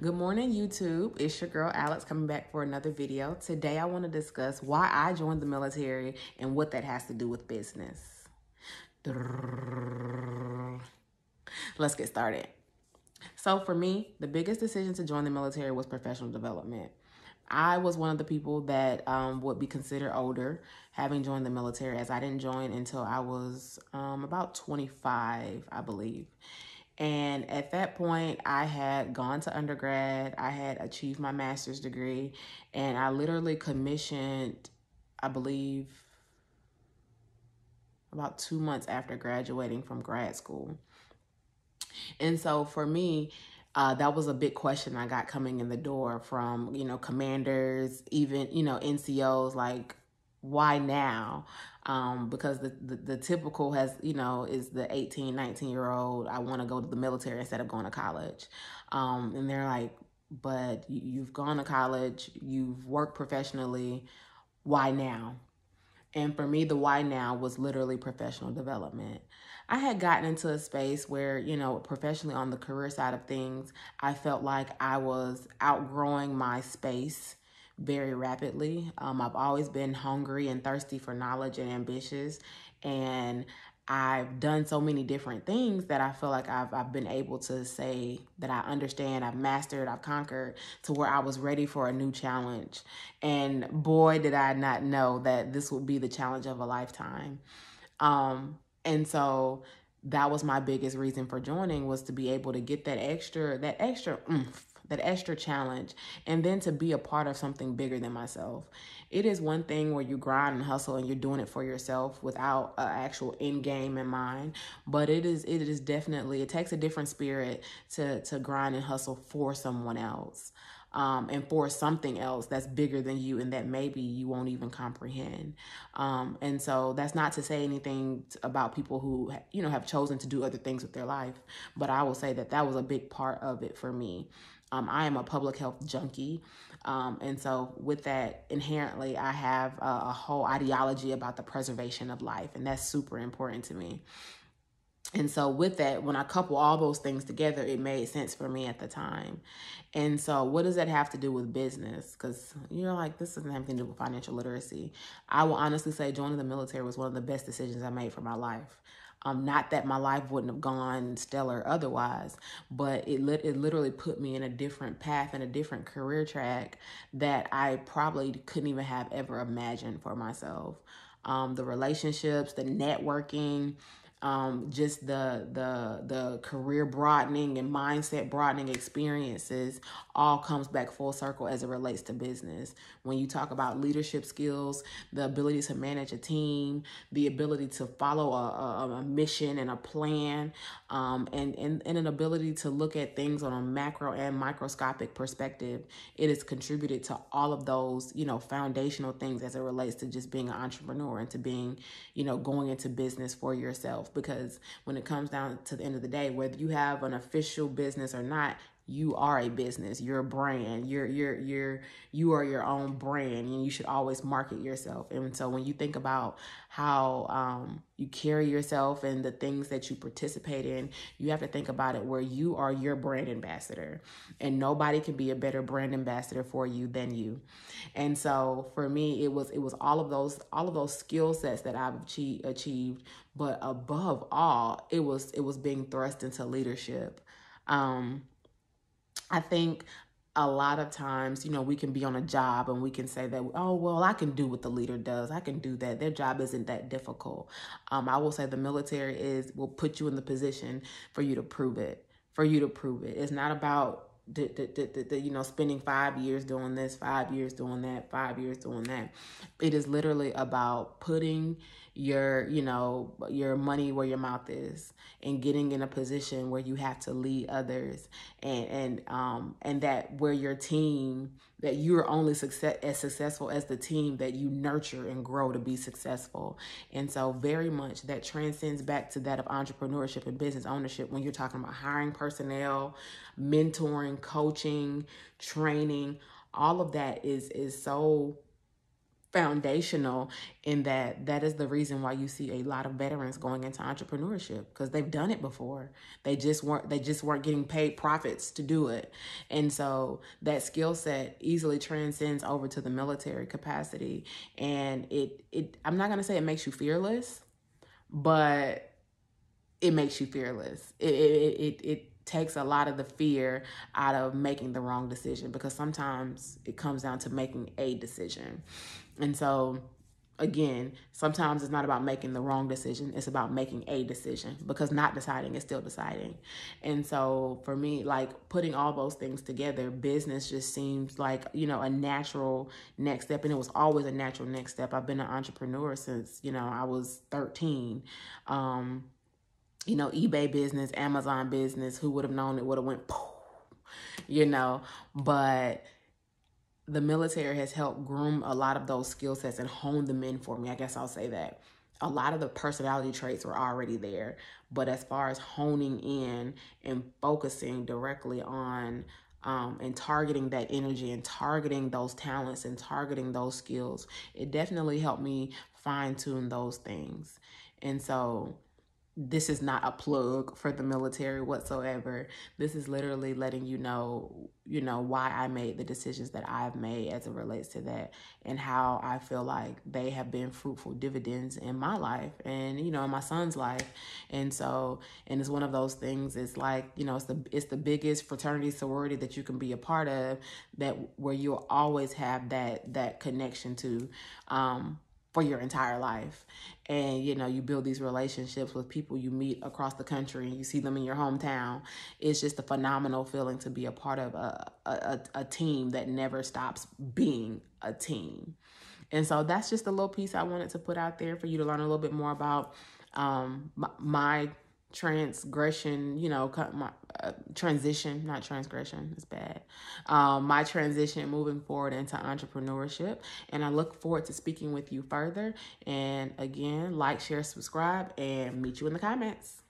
Good morning, YouTube. It's your girl Alex coming back for another video. Today I want to discuss why I joined the military and what that has to do with business. Let's get started. So for me, the biggest decision to join the military was professional development. I was one of the people that would be considered older having joined the military, as I didn't join until I was about 25, I believe. And at that point, I had gone to undergrad, I had achieved my master's degree, and I literally commissioned, I believe, about 2 months after graduating from grad school. And so for me, that was a big question I got coming in the door from, commanders, even, NCOs, like, why now? Because the typical is the 18, 19-year-old, I want to go to the military instead of going to college. And they're like, but you've gone to college, you've worked professionally, why now? And for me, the why now was literally professional development. I had gotten into a space where, professionally on the career side of things, I felt like I was outgrowing my space very rapidly. I've always been hungry and thirsty for knowledge and ambitious. And I've done so many different things that I feel like I've been able to say that I understand, I've mastered, I've conquered, to where I was ready for a new challenge. And boy, did I not know that this would be the challenge of a lifetime. And so that was my biggest reason for joining, was to be able to get that extra oomph, that extra challenge, and then to be a part of something bigger than myself. It is one thing where you grind and hustle and you're doing it for yourself without an actual end game in mind, but it is definitely, it takes a different spirit to grind and hustle for someone else. And for something else that's bigger than you and that maybe you won't even comprehend. And so that's not to say anything about people who, have chosen to do other things with their life, but I will say that that was a big part of it for me. I am a public health junkie. And so with that, inherently, I have a whole ideology about the preservation of life, and that's super important to me. And so with that, when I couple all those things together, it made sense for me at the time. And so what does that have to do with business? Because you're like, this doesn't have anything to do with financial literacy. I will honestly say joining the military was one of the best decisions I made for my life. Not that my life wouldn't have gone stellar otherwise, but it literally put me in a different path and a different career track that I probably couldn't even have ever imagined for myself. The relationships, the networking, just the career broadening and mindset broadening experiences all comes back full circle as it relates to business. When you talk about leadership skills, the ability to manage a team, the ability to follow a mission and a plan, and an ability to look at things on a macro and microscopic perspective, it has contributed to all of those, foundational things as it relates to just being an entrepreneur and to being, going into business for yourself. Because when it comes down to the end of the day, whether you have an official business or not, you are a business. You're a brand. You are your own brand, and you should always market yourself. And so when you think about how you carry yourself and the things that you participate in, you have to think about it where you are your brand ambassador, and nobody can be a better brand ambassador for you than you. And so for me, it was all of those skill sets that I've achieved, but above all, it was being thrust into leadership. I think a lot of times, we can be on a job and we can say that, oh, well, I can do what the leader does. I can do that. Their job isn't that difficult. I will say the military will put you in the position for you to prove it, It's not about spending 5 years doing this, 5 years doing that, 5 years doing that. It is literally about putting your money where your mouth is, and getting in a position where you have to lead others, and that where your team, that you're only as successful as the team that you nurture and grow to be successful. And so very much that transcends back to that of entrepreneurship and business ownership when you're talking about hiring personnel, mentoring, coaching, training. All of that is so foundational in that is the reason why you see a lot of veterans going into entrepreneurship, because they've done it before. They just weren't getting paid profits to do it. And so that skill set easily transcends over to the military capacity. And it I'm not going to say it makes you fearless, but it makes you fearless. It takes a lot of the fear out of making the wrong decision, because sometimes it comes down to making a decision. And so again, sometimes it's not about making the wrong decision, it's about making a decision, because not deciding is still deciding. And so for me, like, putting all those things together, business just seems like, a natural next step. And it was always a natural next step. I've been an entrepreneur since, I was 13. eBay business, Amazon business, who would have known it would have went, but the military has helped groom a lot of those skill sets and hone them in for me. I guess I'll say that. A lot of the personality traits were already there, but as far as honing in and focusing directly on and targeting that energy and targeting those talents and targeting those skills, it definitely helped me fine tune those things. And so this is not a plug for the military whatsoever. This is literally letting you know, why I made the decisions that I've made as it relates to that, and how I feel like they have been fruitful dividends in my life and, in my son's life. And so, and it's one of those things, it's like, it's the biggest fraternity sorority that you can be a part of, that where you'll always have that connection to, for your entire life. And you build these relationships with people you meet across the country, and you see them in your hometown. It's just a phenomenal feeling to be a part of a team that never stops being a team. And so that's just a little piece I wanted to put out there for you to learn a little bit more about my transgression, my transition, not transgression, it's bad. My transition moving forward into entrepreneurship. And I look forward to speaking with you further. And again, like, share, subscribe, and meet you in the comments.